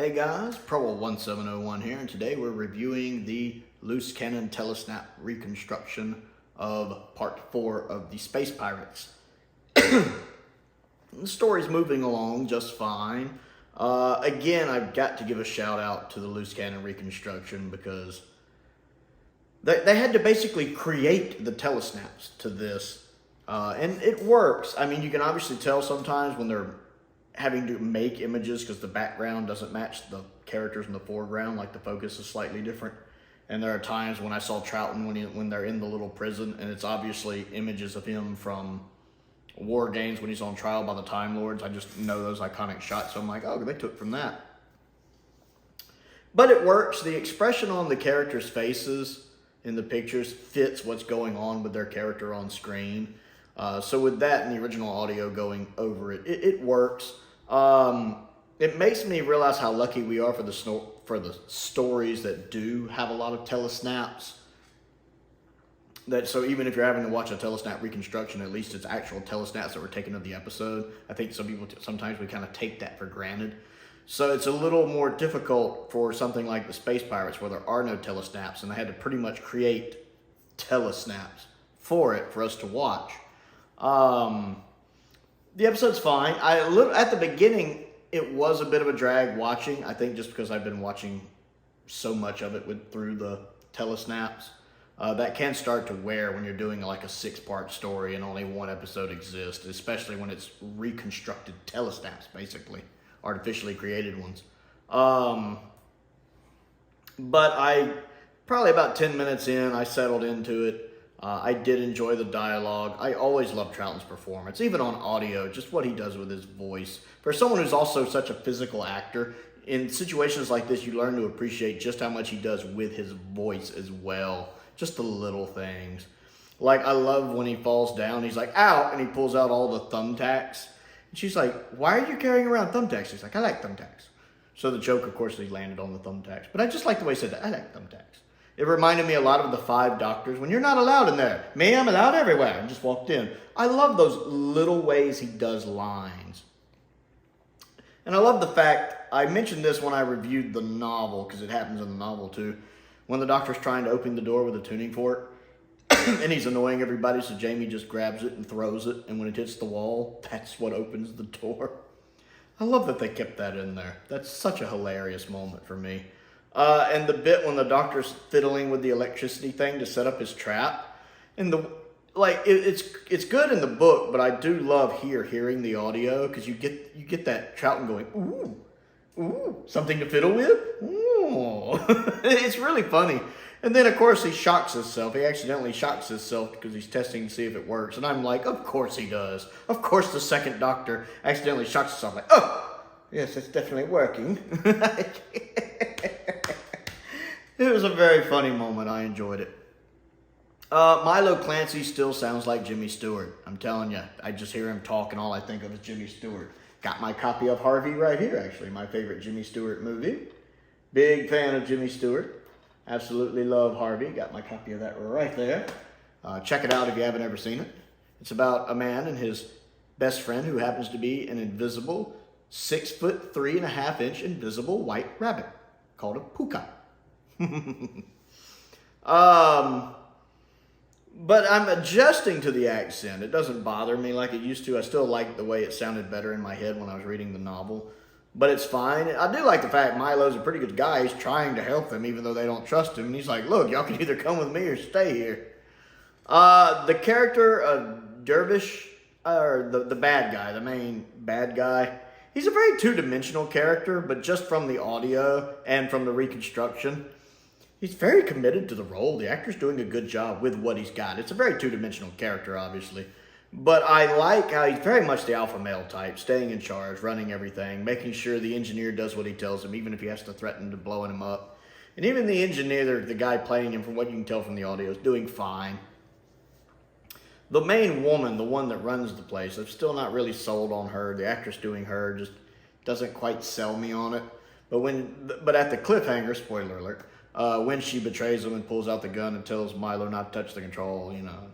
Hey guys, Prowl 1701 here, and today we're reviewing the loose cannon telesnap reconstruction of part 4 of the Space Pirates. The story's moving along just fine. Again, I've got to give a shout out to the loose cannon reconstruction because they had to basically create the telesnaps to this, and it works. I mean, you can obviously tell sometimes when they're having to make images because the background doesn't match the characters in the foreground, like the focus is slightly different. And there are times when I saw Troughton when they're in the little prison, and it's obviously images of him from War Games when he's on trial by the Time Lords. I just know those iconic shots, so I'm like, oh, they took from that. But it works. The expression on the characters' faces in the pictures fits what's going on with their character on screen. So with that and the original audio going over it, it works. It makes me realize how lucky we are for the stories that do have a lot of telesnaps. So even if you're having to watch a telesnap reconstruction, at least it's actual telesnaps that were taken of the episode. I think sometimes we kind of take that for granted. So it's a little more difficult for something like the Space Pirates where there are no telesnaps, and they had to pretty much create telesnaps for us to watch. The episode's fine. At the beginning, it was a bit of a drag watching. I think just because I've been watching so much of it through the telesnaps. That can start to wear when you're doing like a 6-part story and only one episode exists, especially when it's reconstructed telesnaps, basically. Artificially created ones. But probably about 10 minutes in, I settled into it. I did enjoy the dialogue. I always love Troughton's performance, even on audio, just what he does with his voice. For someone who's also such a physical actor, in situations like this, you learn to appreciate just how much he does with his voice as well. Just the little things. Like, I love when he falls down, he's like, ow, and he pulls out all the thumbtacks. And she's like, why are you carrying around thumbtacks? He's like, I like thumbtacks. So the joke, of course, he landed on the thumbtacks. But I just like the way he said that, I like thumbtacks. It reminded me a lot of the 5 Doctors. When you're not allowed in there. Me, I'm allowed everywhere. I just walked in. I love those little ways he does lines. And I love the fact, I mentioned this when I reviewed the novel, because it happens in the novel too. When the Doctor's trying to open the door with a tuning fork, and he's annoying everybody, so Jamie just grabs it and throws it, and when it hits the wall, that's what opens the door. I love that they kept that in there. That's such a hilarious moment for me. And the bit when the Doctor's fiddling with the electricity thing to set up his trap, and it's good in the book, but I do love hearing the audio because you get that Troughton going ooh, something to fiddle with. Ooh, it's really funny. And then of course he shocks himself. He accidentally shocks himself because he's testing to see if it works. And I'm like, of course he does. Of course the 2nd Doctor accidentally shocks himself. Like, oh, yes, it's definitely working. It was a very funny moment. I enjoyed it. Milo Clancy still sounds like Jimmy Stewart. I'm telling you, I just hear him talk and all I think of is Jimmy Stewart. Got my copy of Harvey right here, actually. My favorite Jimmy Stewart movie. Big fan of Jimmy Stewart. Absolutely love Harvey. Got my copy of that right there. Check it out if you haven't ever seen it. It's about a man and his best friend who happens to be an invisible 6'3" 3.5" invisible white rabbit called a puka. But I'm adjusting to the accent. It doesn't bother me like it used to. I still like the way it sounded better in my head when I was reading the novel. But it's fine. I do like the fact Milo's a pretty good guy. He's trying to help them even though they don't trust him. And he's like, look, y'all can either come with me or stay here. The character of Dervish, or the bad guy, the main bad guy, he's a very two-dimensional character, but just from the audio and from the reconstruction, he's very committed to the role. The actor's doing a good job with what he's got. It's a very two-dimensional character, obviously. But I like how he's very much the alpha male type, staying in charge, running everything, making sure the engineer does what he tells him, even if he has to threaten to blowing him up. And even the engineer, the guy playing him, from what you can tell from the audio, is doing fine. The main woman, the one that runs the place, I'm still not really sold on her. The actress doing her just doesn't quite sell me on it. But at the cliffhanger, spoiler alert, when she betrays him and pulls out the gun and tells Milo not to touch the control, you know.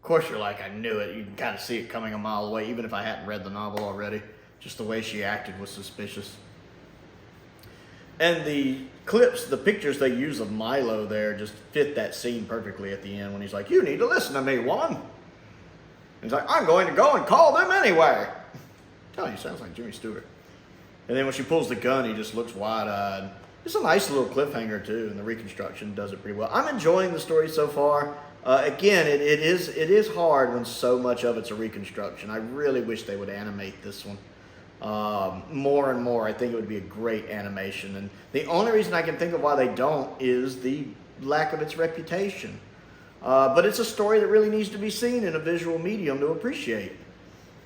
Of course you're like, I knew it. You can kind of see it coming a mile away, even if I hadn't read the novel already. Just the way she acted was suspicious. And the clips, the pictures they use of Milo there just fit that scene perfectly at the end when he's like, "You need to listen to me, woman." He's like, "I'm going to go and call them anyway." Tell you, sounds like Jimmy Stewart. And then when she pulls the gun, he just looks wide-eyed. It's a nice little cliffhanger too, and the Reconstruction does it pretty well. I'm enjoying the story so far. Again, it is hard when so much of it's a reconstruction. I really wish they would animate this one more and more. I think it would be a great animation, and the only reason I can think of why they don't is the lack of its reputation. But it's a story that really needs to be seen in a visual medium to appreciate.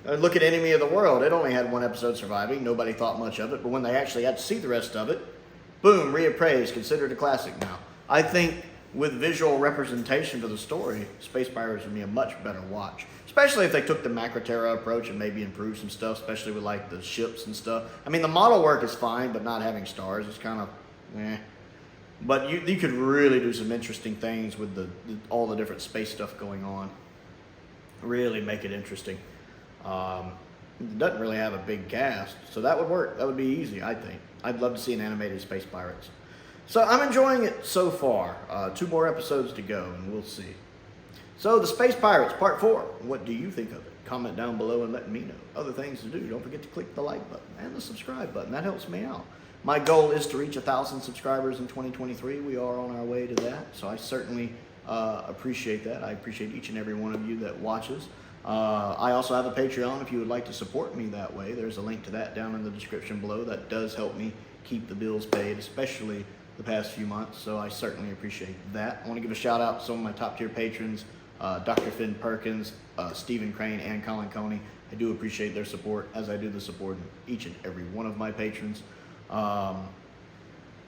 Look at Enemy of the World. It only had one episode surviving. Nobody thought much of it, but when they actually got to see the rest of it, boom, reappraised, considered a classic now. I think with visual representation to the story, Space Pirates would be a much better watch. Especially if they took the Macroterra approach and maybe improved some stuff, especially with like the ships and stuff. I mean, the model work is fine, but not having stars is kind of eh. But you could really do some interesting things with all the different space stuff going on. Really make it interesting. It doesn't really have a big cast, so that would work. That would be easy, I think. I'd love to see an animated Space Pirates. So I'm enjoying it so far. 2 more episodes to go, and we'll see. So the Space Pirates, Part 4. What do you think of it? Comment down below and let me know. Other things to do, don't forget to click the like button and the subscribe button. That helps me out. My goal is to reach 1,000 subscribers in 2023. We are on our way to that, so I certainly appreciate that. I appreciate each and every one of you that watches. I also have a Patreon if you would like to support me that way. There's a link to that down in the description below. That does help me keep the bills paid, especially the past few months, so I certainly appreciate that. I want to give a shout out to some of my top tier patrons, Dr. Finn Perkins, Stephen Crane, and Colin Coney. I do appreciate their support, as I do the support of each and every one of my patrons. I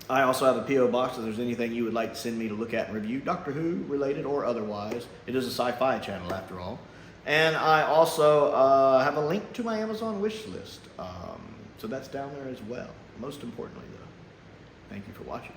also have a P.O. box if there's anything you would like to send me to look at and review, Doctor Who related or otherwise. It is a sci-fi channel after all. And I also have a link to my Amazon wish list. So that's down there as well. Most importantly though, thank you for watching.